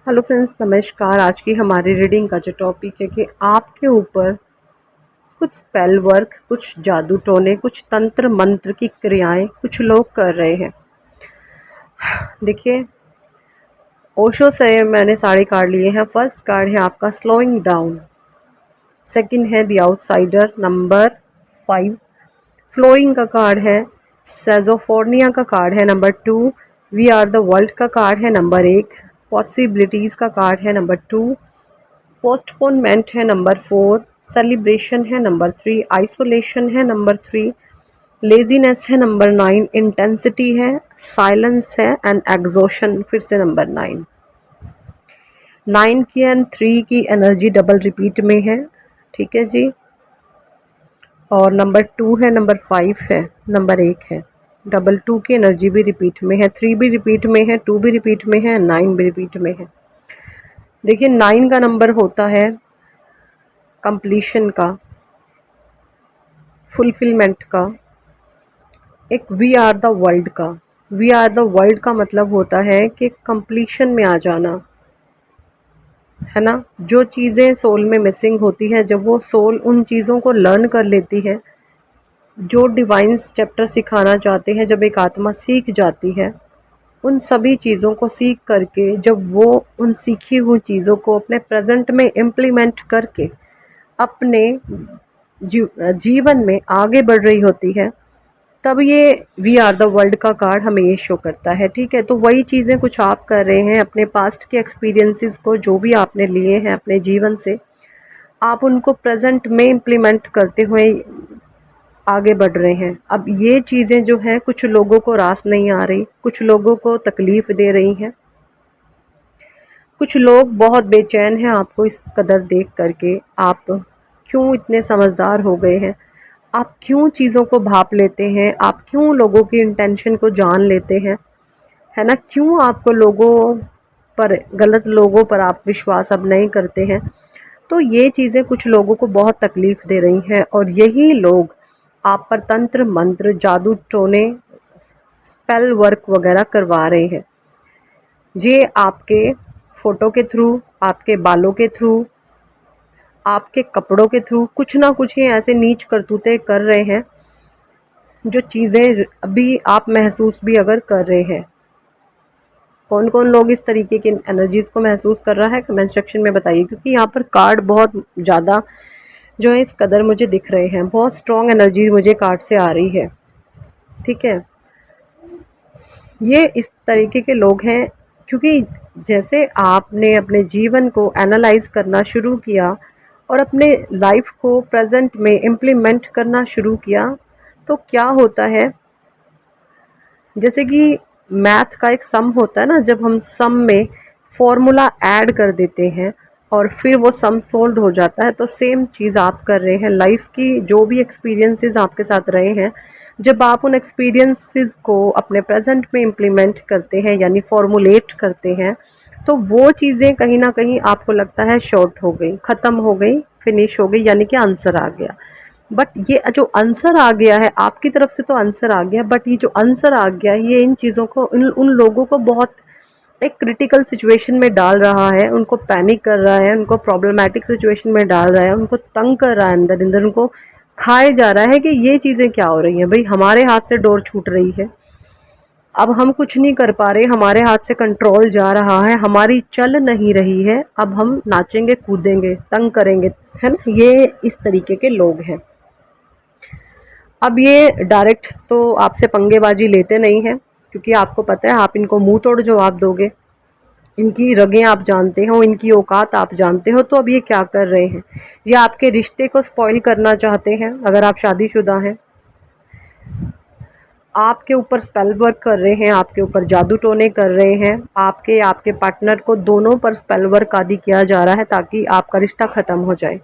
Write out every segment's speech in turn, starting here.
Hello friends, नमस्कार। आज की हमारी रीडिंग का जो टॉपिक है कि आपके ऊपर कुछ स्पेल वर्क, कुछ जादू टोने, कुछ तंत्र मंत्र की क्रियाएं कुछ लोग कर रहे हैं। देखिए, ओशो से मैंने सारे कार्ड लिए हैं। फर्स्ट कार्ड है आपका स्लोइंग डाउन, सेकंड है द आउटसाइडर, नंबर 5 फ्लोइंग का कार्ड है, सेजोफोर्निया का कार्ड है number 2, we are the world का कार्ड है नंबर 1, पॉसिबिलिटीज़ का कार्ड है नंबर 2, पोस्टपोनमेंट है नंबर 4, सेलिब्रेशन है नंबर 3, आइसोलेशन है नंबर 3, लेजीनेस है नंबर 9, इंटेंसिटी है, साइलेंस है एंड एग्जॉशन फिर से नंबर 9। 9 की एंड 3 की एनर्जी डबल रिपीट में है, ठीक है जी। और नंबर 2 है, नंबर 5 है, नंबर 1 है। डबल 2 की एनर्जी भी रिपीट में है, 3 भी रिपीट में है, 2 भी रिपीट में है, 9 भी रिपीट में है। देखिए, 9 का नंबर होता है कंप्लीशन का, फुलफिलमेंट का, एक वी आर द वर्ल्ड का। वी आर द वर्ल्ड का मतलब होता है कि कंप्लीशन में आ जाना, है ना। जो चीज़ें सोल में मिसिंग होती है, जब वो सोल उन चीज़ों को लर्न कर लेती है, जो डिवाइन चैप्टर सिखाना चाहते हैं, जब एक आत्मा सीख जाती है, उन सभी चीज़ों को सीख करके जब वो उन सीखी हुई चीज़ों को अपने प्रेजेंट में इम्प्लीमेंट करके अपने जीवन में आगे बढ़ रही होती है, तब ये वी आर द वर्ल्ड का कार्ड हमें ये शो करता है, ठीक है। तो वही चीज़ें कुछ आप कर रहे हैं, अपने पास्ट के एक्सपीरियंसेस को जो भी आपने लिए हैं अपने जीवन से, आप उनको प्रेजेंट में इम्प्लीमेंट करते हुए आगे बढ़ रहे हैं। अब ये चीज़ें जो हैं कुछ लोगों को रास नहीं आ रही, कुछ लोगों को तकलीफ़ दे रही हैं, कुछ लोग बहुत बेचैन हैं आपको इस कदर देख करके। आप क्यों इतने समझदार हो गए हैं, आप क्यों चीज़ों को भाप लेते हैं, आप क्यों लोगों की इंटेंशन को जान लेते हैं, है ना। क्यों आपको लोगों पर, गलत लोगों पर आप विश्वास अब नहीं करते हैं। तो ये चीज़ें कुछ लोगों को बहुत तकलीफ़ दे रही हैं, और यही लोग आप पर तंत्र मंत्र, जादू टोने, स्पेल वर्क वगैरह करवा रहे हैं। ये आपके फ़ोटो के थ्रू, आपके बालों के थ्रू, आपके कपड़ों के थ्रू कुछ ना कुछ ये ऐसे नीच करतूतें कर रहे हैं, जो चीज़ें अभी आप महसूस भी अगर कर रहे हैं। कौन कौन लोग इस तरीके की एनर्जीज़ को महसूस कर रहा है, कमेंट सेक्शन में बताइए। क्योंकि यहाँ पर कार्ड बहुत ज़्यादा जो है इस कदर मुझे दिख रहे हैं, बहुत स्ट्रॉन्ग एनर्जी मुझे कार्ड से आ रही है, ठीक है। ये इस तरीके के लोग हैं, क्योंकि जैसे आपने अपने जीवन को एनालाइज करना शुरू किया और अपने लाइफ को प्रेजेंट में इम्प्लीमेंट करना शुरू किया, तो क्या होता है, जैसे कि मैथ का एक सम होता है ना, जब हम सम में फॉर्मूला ऐड कर देते हैं और फिर वो सम सोल्व हो जाता है, तो सेम चीज़ आप कर रहे हैं। लाइफ की जो भी एक्सपीरियंसेस आपके साथ रहे हैं, जब आप उन एक्सपीरियंसेस को अपने प्रेजेंट में इम्प्लीमेंट करते हैं, यानी फॉर्मुलेट करते हैं, तो वो चीज़ें कहीं ना कहीं आपको लगता है शॉर्ट हो गई, ख़त्म हो गई, फिनिश हो गई, यानी कि आंसर आ गया। बट ये जो आंसर आ गया है आपकी तरफ से, तो आंसर आ गया, बट ये जो आंसर आ गया है, ये इन चीज़ों को, उन लोगों को बहुत एक क्रिटिकल सिचुएशन में डाल रहा है, उनको पैनिक कर रहा है, उनको प्रॉब्लमेटिक सिचुएशन में डाल रहा है, उनको तंग कर रहा है, अंदर अंदर उनको खाए जा रहा है कि ये चीज़ें क्या हो रही हैं भाई, हमारे हाथ से डोर छूट रही है, अब हम कुछ नहीं कर पा रहे, हमारे हाथ से कंट्रोल जा रहा है, हमारी चल नहीं रही है, अब हम नाचेंगे कूदेंगे, तंग करेंगे, है ना। ये इस तरीके के लोग हैं। अब ये डायरेक्ट तो आपसे पंगेबाजी लेते नहीं हैं, क्योंकि आपको पता है आप इनको मुंह तोड़ जवाब दोगे, इनकी रगें आप जानते हो, इनकी औकात आप जानते हो। तो अब ये क्या कर रहे हैं, ये आपके रिश्ते को स्पॉइल करना चाहते हैं। अगर आप शादीशुदा हैं, आपके ऊपर स्पेल वर्क कर रहे हैं, आपके ऊपर जादू टोने कर रहे हैं, आपके पार्टनर को, दोनों पर स्पेल वर्क आदि किया जा रहा है ताकि आपका रिश्ता ख़त्म हो जाए।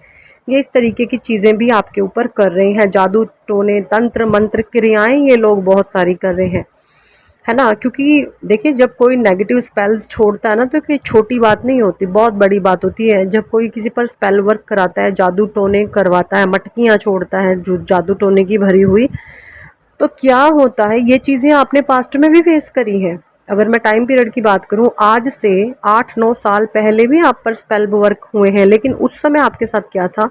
ये इस तरीके की चीज़ें भी आपके ऊपर कर रहे हैं, जादू टोने, तंत्र मंत्र क्रियाएं ये लोग बहुत सारी कर रहे हैं, है ना। क्योंकि देखिए, जब कोई नेगेटिव स्पेल्स छोड़ता है ना, तो कोई छोटी बात नहीं होती, बहुत बड़ी बात होती है। जब कोई किसी पर स्पेल वर्क कराता है, जादू टोने करवाता है, मटकियाँ छोड़ता है जो जादू टोने की भरी हुई, तो क्या होता है, ये चीज़ें आपने पास्ट में भी फेस करी हैं। अगर मैं टाइम पीरियड की बात करूं, आज से 8-9 साल पहले भी आप पर स्पेल वर्क हुए हैं, लेकिन उस समय आपके साथ क्या था,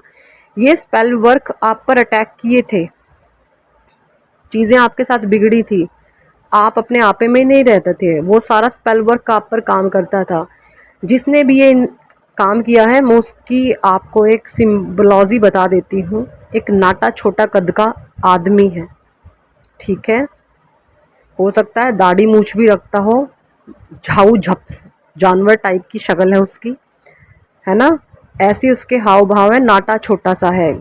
ये स्पेल वर्क आप पर अटैक किए थे, चीज़ें आपके साथ बिगड़ी थी, आप अपने आपे में नहीं रहते थे, वो सारा स्पेल वर्क आप पर काम करता था। जिसने भी ये काम किया है, मैं उसकी आपको एक सिम्बोलॉजी बता देती हूँ। एक नाटा छोटा कद का आदमी है, ठीक है, हो सकता है दाढ़ी मूछ भी रखता हो, झाऊ झप जानवर टाइप की शक्ल है उसकी, है ना, ऐसी उसके हाव भाव है, नाटा छोटा सा है,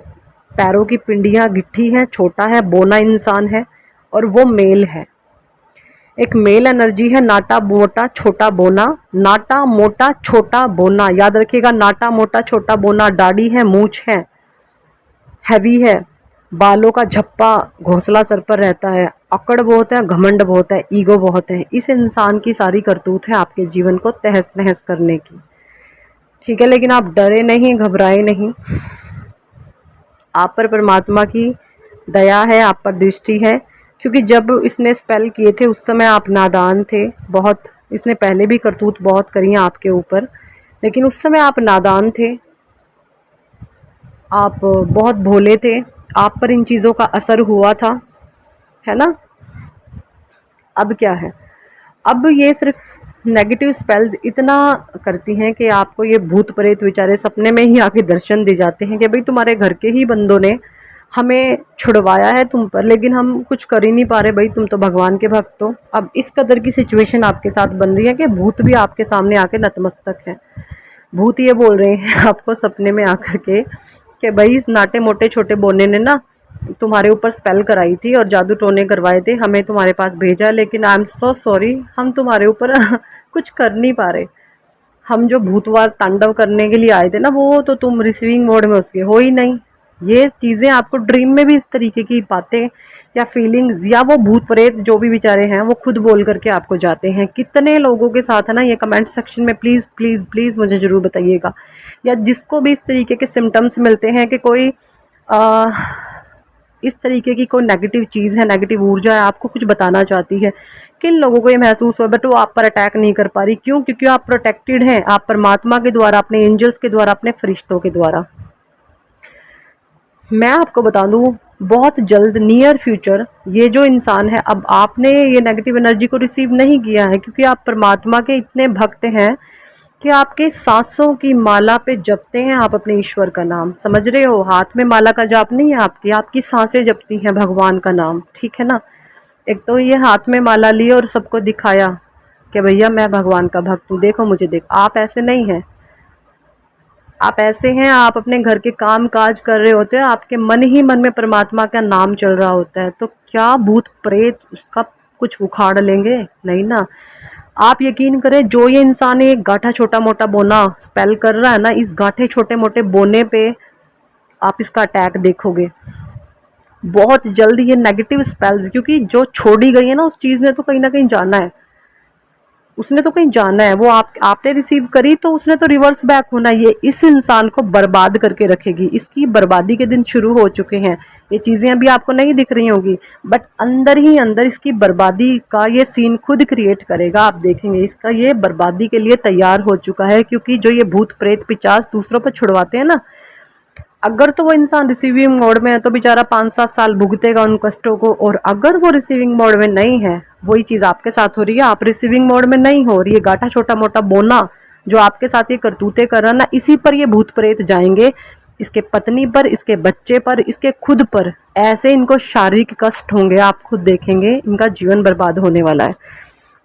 पैरों की पिंडियाँ गिट्ठी है, छोटा है, बोना इंसान है, और वो मेल है। एक मेल एनर्जी है, नाटा मोटा छोटा बोना, नाटा मोटा छोटा बोना, याद रखिएगा, नाटा मोटा छोटा बोना, दाढ़ी है, मूछ है, हैवी है, बालों का झप्पा घोंसला सर पर रहता है, अकड़ बहुत है, घमंड बहुत है, ईगो बहुत है। इस इंसान की सारी करतूत है आपके जीवन को तहस नहस करने की, ठीक है। लेकिन आप डरे नहीं, घबराए नहीं, आप पर परमात्मा की दया है, आप पर दृष्टि है, क्योंकि जब इसने स्पेल किए थे उस समय आप नादान थे बहुत। इसने पहले भी करतूत बहुत करी हैं आपके ऊपर, लेकिन उस समय आप नादान थे, आप बहुत भोले थे, आप पर इन चीज़ों का असर हुआ था, है ना। अब क्या है, अब ये सिर्फ नेगेटिव स्पेल्स इतना करती हैं कि आपको ये भूत प्रेत बेचारे सपने में ही आके दर्शन दे जाते हैं कि भाई तुम्हारे घर के ही बंदों ने हमें छुड़वाया है तुम पर, लेकिन हम कुछ कर ही नहीं पा रहे, भाई तुम तो भगवान के भक्त हो। अब इस कदर की सिचुएशन आपके साथ बन रही है कि भूत भी आपके सामने आके नतमस्तक हैं। भूत ये बोल रहे हैं आपको सपने में आकर के कि भाई इस नाटे मोटे छोटे बोने ने ना तुम्हारे ऊपर स्पेल कराई थी और जादू टोने करवाए थे, हमें तुम्हारे पास भेजा, लेकिन आई एम सो सॉरी, हम तुम्हारे ऊपर कुछ कर नहीं पा रहे। हम जो भूतवार तांडव करने के लिए आए थे ना, वो तो तुम रिसीविंग मोड में उसके हो ही नहीं। ये चीज़ें आपको ड्रीम में भी इस तरीके की बातें या फीलिंग्स या वो भूत प्रेत जो भी बेचारे हैं वो खुद बोल करके आपको जाते हैं। कितने लोगों के साथ है ना, ये कमेंट सेक्शन में प्लीज़ प्लीज़ प्लीज़ मुझे ज़रूर बताइएगा, या जिसको भी इस तरीके के सिम्टम्स मिलते हैं कि कोई इस तरीके की कोई नेगेटिव चीज़ है, नेगेटिव ऊर्जा है, आपको कुछ बताना चाहती है, किन लोगों को ये महसूस हुआ, बट वो आप पर अटैक नहीं कर पा रही, क्यों? क्योंकि आप प्रोटेक्टेड हैं, आप परमात्मा के द्वारा, अपने एंजल्स के द्वारा, अपने फरिश्तों के द्वारा। मैं आपको बता दूं, बहुत जल्द नियर फ्यूचर ये जो इंसान है, अब आपने ये नेगेटिव एनर्जी को रिसीव नहीं किया है क्योंकि आप परमात्मा के इतने भक्त हैं कि आपके सांसों की माला पे जपते हैं आप अपने ईश्वर का नाम, समझ रहे हो, हाथ में माला का जाप नहीं है आपकी, आपकी सांसें जपती हैं भगवान का नाम, ठीक है ना। एक तो ये हाथ में माला ली और सबको दिखाया कि भैया मैं भगवान का भक्त हूँ, देखो मुझे देखो। आप ऐसे नहीं हैं, आप ऐसे हैं, आप अपने घर के काम काज कर रहे होते हैं, आपके मन ही मन में परमात्मा का नाम चल रहा होता है, तो क्या भूत प्रेत उसका कुछ उखाड़ लेंगे? नहीं ना। आप यकीन करें, जो ये इंसान एक गाठा छोटा मोटा बोना स्पेल कर रहा है ना, इस गाठे छोटे मोटे बोने पे आप इसका अटैक देखोगे बहुत जल्द। ये नेगेटिव स्पेल्स, क्योंकि जो छोड़ी गई है ना, उस चीज़ ने तो कहीं ना कहीं जाना है, उसने तो कहीं जाना है, वो आपने रिसीव करी तो उसने तो रिवर्स बैक होना। ये इस इंसान को बर्बाद करके रखेगी, इसकी बर्बादी के दिन शुरू हो चुके हैं। ये चीज़ें अभी आपको नहीं दिख रही होंगी, बट अंदर ही अंदर इसकी बर्बादी का ये सीन खुद क्रिएट करेगा, आप देखेंगे। इसका ये बर्बादी के लिए तैयार हो चुका है, क्योंकि जो ये भूत प्रेत पिचास दूसरों पर छुड़वाते हैं ना, अगर तो वो इंसान रिसीविंग मोड में है तो बेचारा 5-7 साल भुगतेगा उन कष्टों को, और अगर वो रिसीविंग मोड में नहीं है, वही चीज़ आपके साथ हो रही है, आप रिसीविंग मोड में नहीं हो रही है, गाठा छोटा मोटा बोना जो आपके साथ ये करतूते कर रहा ना, इसी पर ये भूत प्रेत जाएंगे, इसके पत्नी पर, इसके बच्चे पर, इसके खुद पर, ऐसे इनको शारीरिक कष्ट होंगे, आप खुद देखेंगे, इनका जीवन बर्बाद होने वाला है।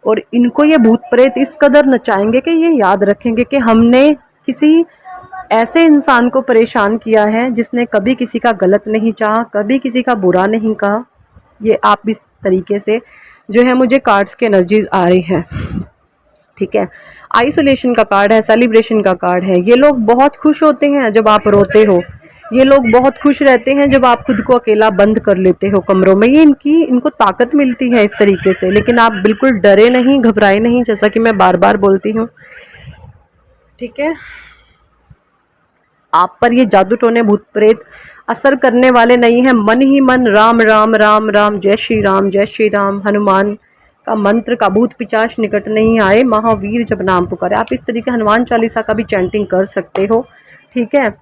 और इनको ये भूत प्रेत इस कदर नचाएंगे कि ये याद रखेंगे कि हमने किसी ऐसे इंसान को परेशान किया है जिसने कभी किसी का गलत नहीं चाहा, कभी किसी का बुरा नहीं कहा। ये आप इस तरीके से जो है, मुझे कार्ड्स के एनर्जीज आ रही हैं, ठीक है। आइसोलेशन का कार्ड है, सेलिब्रेशन का कार्ड है। ये लोग बहुत खुश होते हैं जब आप रोते हो, ये लोग बहुत खुश रहते हैं जब आप खुद को अकेला बंद कर लेते हो कमरों में, ये इनको ताकत मिलती है इस तरीके से। लेकिन आप बिल्कुल डरे नहीं, घबराए नहीं, जैसा कि मैं बार बार बोलती हूँ, ठीक है। आप पर ये जादू टोने भूत प्रेत असर करने वाले नहीं हैं। मन ही मन राम राम राम राम, जय श्री राम, जय श्री राम, हनुमान का मंत्र का भूत पिचाच निकट नहीं आए, महावीर जब नाम पुकारे। आप इस तरीके हनुमान चालीसा का भी चैंटिंग कर सकते हो, ठीक है।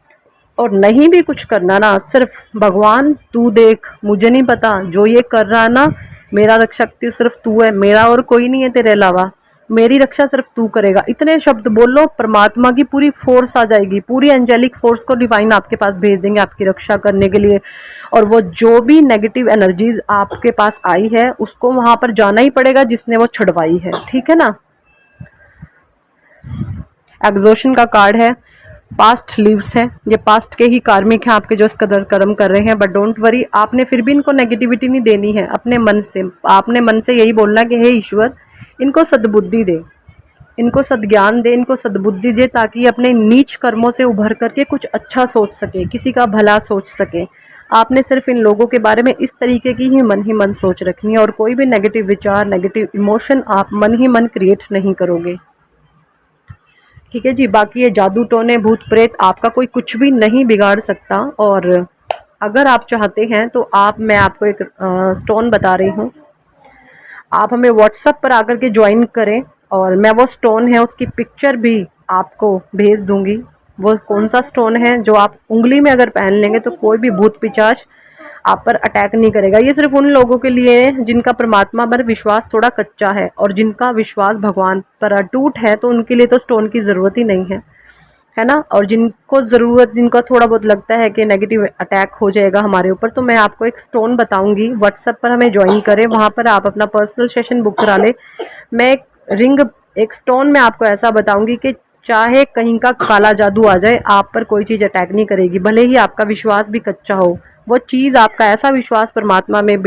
और नहीं भी कुछ करना ना, सिर्फ भगवान तू देख, मुझे नहीं पता जो ये कर रहा ना, मेरा रक्षक सिर्फ तू है, मेरा और कोई नहीं है तेरे अलावा, मेरी रक्षा सिर्फ तू करेगा, इतने शब्द बोलो, परमात्मा की पूरी फोर्स आ जाएगी, पूरी एंजेलिक फोर्स को डिवाइन आपके पास भेज देंगे आपकी रक्षा करने के लिए। और वो जो भी नेगेटिव एनर्जीज आपके पास आई है उसको वहां पर जाना ही पड़ेगा जिसने वो छुड़वाई है, ठीक है ना। एग्जॉशन का कार्ड है, पास्ट लीव्स है, ये पास्ट के ही कार्मिक हैं आपके जो इस कदर कर्म कर रहे हैं। बट डोंट वरी, आपने फिर भी इनको नेगेटिविटी नहीं देनी है। अपने मन से, आपने मन से यही बोलना कि हे ईश्वर, इनको सद्बुद्धि दे, इनको सद्ज्ञान दे, इनको सद्बुद्धि दे, ताकि अपने नीच कर्मों से उभर करके कुछ अच्छा सोच सके, किसी का भला सोच सके। आपने सिर्फ इन लोगों के बारे में इस तरीके की ही मन सोच रखनी है, और कोई भी नेगेटिव विचार, नेगेटिव इमोशन आप मन ही मन क्रिएट नहीं करोगे, ठीक है जी। बाकी ये जादू टोने भूत प्रेत आपका कोई कुछ भी नहीं बिगाड़ सकता। और अगर आप चाहते हैं तो मैं आपको एक स्टोन बता रही हूँ, आप हमें व्हाट्सएप पर आकर के ज्वाइन करें, और मैं वो स्टोन है उसकी पिक्चर भी आपको भेज दूंगी। वो कौन सा स्टोन है जो आप उंगली में अगर पहन लेंगे तो कोई भी भूत पिचाच आप पर अटैक नहीं करेगा। ये सिर्फ उन लोगों के लिए है जिनका परमात्मा पर विश्वास थोड़ा कच्चा है, और जिनका विश्वास भगवान पर अटूट है तो उनके लिए तो स्टोन की ज़रूरत ही नहीं है ना। और जिनको ज़रूरत, जिनका थोड़ा बहुत लगता है कि नेगेटिव अटैक हो जाएगा हमारे ऊपर, तो मैं आपको एक स्टोन बताऊंगी, व्हाट्सएप पर हमें ज्वाइन करें, वहाँ पर आप अपना पर्सनल सेशन बुक करा ले। मैं एक रिंग, एक स्टोन मैं आपको ऐसा बताऊंगी कि चाहे कहीं का काला जादू आ जाए, आप पर कोई चीज़ अटैक नहीं करेगी, भले ही आपका विश्वास भी कच्चा हो। वो चीज़ आपका ऐसा विश्वास परमात्मा में